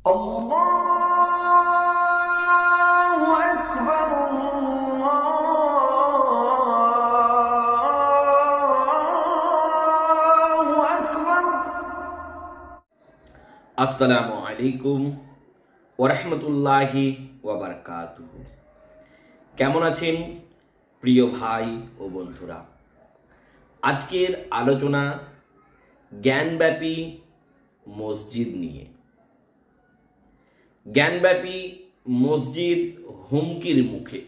আল্লাহু আকবার আল্লাহু আকবার। আসসালামু আলাইকুম ওয়া রাহমাতুল্লাহি ওয়া বারাকাতুহু। কেমন আছেন প্রিয় ভাই ও বন্ধুরা? আজকের আলোচনা জ্ঞানব্যাপী মসজিদ নিয়ে। জ্ঞানব্যাপী মসজিদ হুমকির মুখে।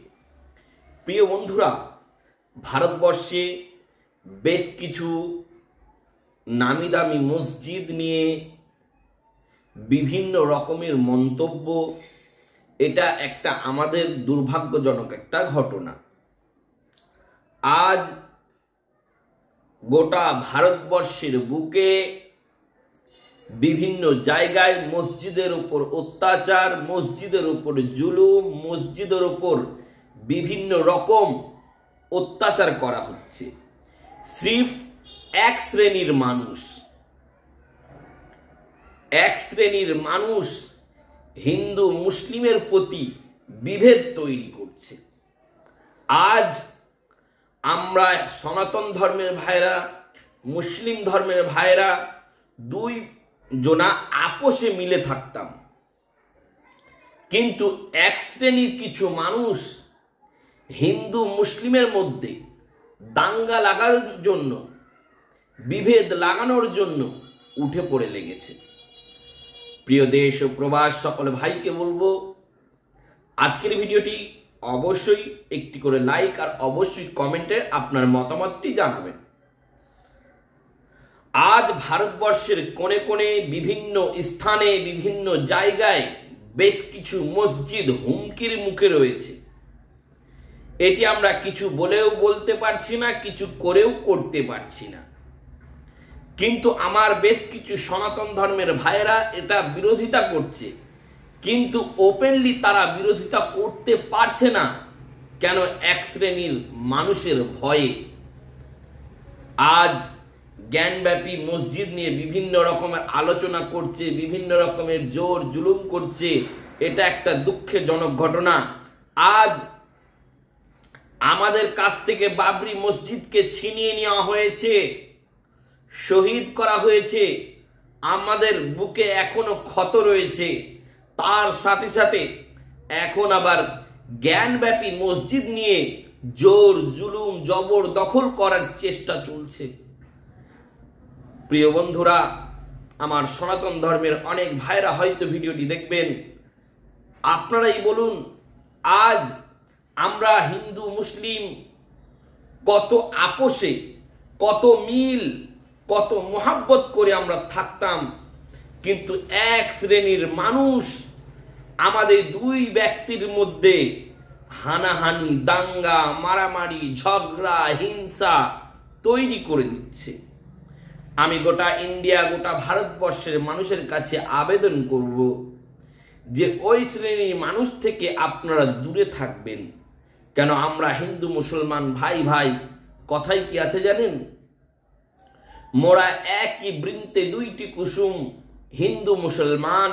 প্রিয় বন্ধুরা, ভারতবর্ষে বেশ কিছু নামি দামি মসজিদ নিয়ে বিভিন্ন রকমের মন্তব্য, এটা একটা আমাদের দুর্ভাগ্যজনক একটা ঘটনা। আজ গোটা ভারতবর্ষের বুকে বিভিন্ন জায়গায় মসজিদের উপর অত্যাচার, মসজিদের উপর জুলুম, মসজিদের উপর বিভিন্ন রকম অত্যাচার করা হচ্ছে। সির্ফ এক শ্রেণীর মানুষ হিন্দু মুসলিমের প্রতি বিভেদ তৈরি করছে। আজ আমরা সনাতন ধর্মের ভাইরা, মুসলিম ধর্মের ভাইরা দুই জনা আপোষে মিলে থাকতাম, কিন্তু এক শ্রেণীর কিছু মানুষ হিন্দু মুসলিমের মধ্যে দাঙ্গা লাগানোর জন্য, বিভেদ লাগানোর জন্য উঠে পড়ে লেগেছে। প্রিয় দেশ ও প্রবাস সকল ভাইকে বলবো, আজকের ভিডিওটি অবশ্যই একটি করে লাইক আর অবশ্যই কমেন্টে আপনার মতামতটি জানাবেন। আজ ভারতবর্ষের কোণে কোণে বিভিন্ন স্থানে বিভিন্ন জায়গায় বেশ কিছু মসজিদ হুমকির মুখে রয়েছে। এটি আমরা কিছু বলেও বলতে পারছি না, কিছু করেও করতে পারছি না। কিন্তু আমার বেশ কিছু সনাতন ধর্মের ভাইয়েরা এটা বিরোধিতা করছে, কিন্তু ওপেনলি তারা বিরোধিতা করতে পারছে না। কেন? এক শ্রেণীর মানুষের ভয়ে। আজ জ্ঞানব্যাপী মসজিদ নিয়ে বিভিন্ন রকমের আলোচনা করছে, বিভিন্ন রকমের জোর জুলুম করছে। এটা একটা দুঃখজনক ঘটনা। আজ আমাদের কাছ থেকে বাবরি মসজিদকে ছিনিয়ে নেওয়া হয়েছে, শহীদ করা হয়েছে, আমাদের বুকে এখনো ক্ষত রয়েছে। তার সাথে সাথে এখন আবার জ্ঞানব্যাপী মসজিদ নিয়ে জোর জুলুম জবরদখল করার চেষ্টা চলছে। প্রিয় বন্ধুরা, আমার সনাতন ধর্মের অনেক ভাইরা হয়তো ভিডিওটি দেখবেন। আপনারাই বলুন, আজ আমরা হিন্দু মুসলিম কত আপোষে, কত মিল, কত মোহাব্বত করে আমরা থাকতাম, কিন্তু এক শ্রেণীর মানুষ আমাদের দুই ব্যক্তির মধ্যে হানাহানি, দাঙ্গা, মারামারি, ঝগড়া, হিংসা তৈরি করে দিচ্ছে। আমি গোটা ইন্ডিয়া, গোটা ভারতবর্ষের মানুষের কাছে আবেদন করব যে ওই শ্রেণীর মানুষ থেকে আপনারা দূরে থাকবেন। কেন? আমরা হিন্দু মুসলমান ভাই ভাই, কথাই কি আছে জানেন? মোরা একই বৃন্তে দুইটি কুসুম, হিন্দু মুসলমান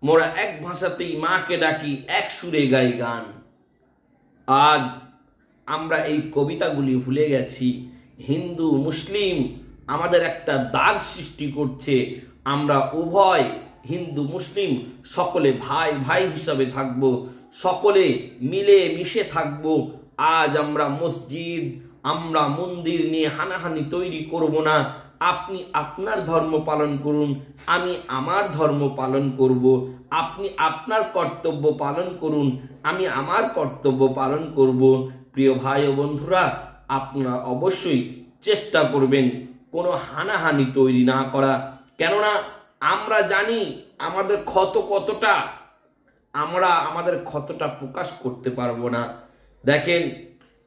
মোরা এক ভাষাতেই মাকে ডাকি, এক সুরে গাই গান। আজ আমরা এই কবিতাগুলি ভুলে গেছি। হিন্দু মুসলিম আমাদের একটা দাগ সৃষ্টি করছে। আমরা উভয় হিন্দু মুসলিম সকলে ভাই ভাই হিসাবে থাকব, সকলে মিলে মিশে থাকব। আজ আমরা মসজিদ, আমরা মন্দির নিয়ে হানাহানি তৈরি করব না। আপনি আপনার ধর্ম পালন করুন, আমি আমার ধর্ম পালন করব। আপনি আপনার কর্তব্য পালন করুন, আমি আমার কর্তব্য পালন করব। প্রিয় ভাই ও বন্ধুরা, আপনারা অবশ্যই চেষ্টা করবেন কোনো হানাহানি তৈরি না করা। কেননা আমরা জানি আমাদের ক্ষত কতটা, আমরা আমাদের ক্ষতটা প্রকাশ করতে পারবো না। দেখেন,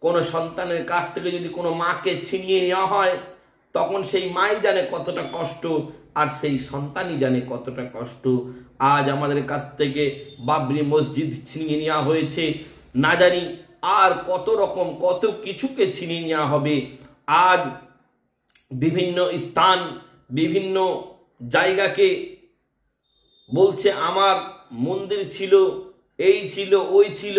কোনো সন্তানের কাছ থেকে যদি কোনো মাকে ছিনিয়ে নেওয়া হয়, তখন সেই মাই জানে কতটা কষ্ট, আর সেই সন্তানই জানে কতটা কষ্ট। আজ আমাদের কাছ থেকে বাবরি মসজিদ ছিনিয়ে নেওয়া হয়েছে, না জানি আর কত রকম কত কিছুকে ছিনিয়ে নেওয়া হবে। আজ বিভিন্ন স্থান, বিভিন্ন জায়গাকে বলছে আমার মন্দির ছিল, এই ছিল, ওই ছিল,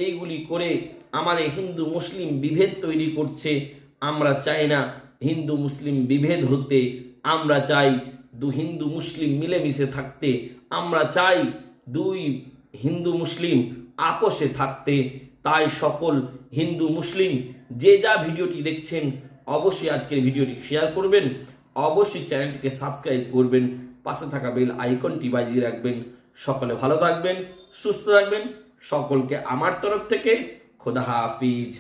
এইগুলি করে আমাদের হিন্দু মুসলিম বিভেদ তৈরি করছে। আমরা চাই না হিন্দু মুসলিম বিভেদ হতে, আমরা চাই হিন্দু মুসলিম মিলেমিশে থাকতে, আমরা চাই দুই হিন্দু মুসলিম আপোষে থাকতে। তাই সকল হিন্দু মুসলিম যে যা ভিডিওটি দেখছেন অবশ্যই আজকের ভিডিওটি শেয়ার করবেন, অবশ্যই চ্যানেলটিকে সাবস্ক্রাইব করবেন, পাশে থাকা বেল আইকনটি বাজিয়ে রাখবেন। সকলে ভালো থাকবেন, সুস্থ থাকবেন। সকলকে আমার তরফ থেকে খোদা হাফিজ।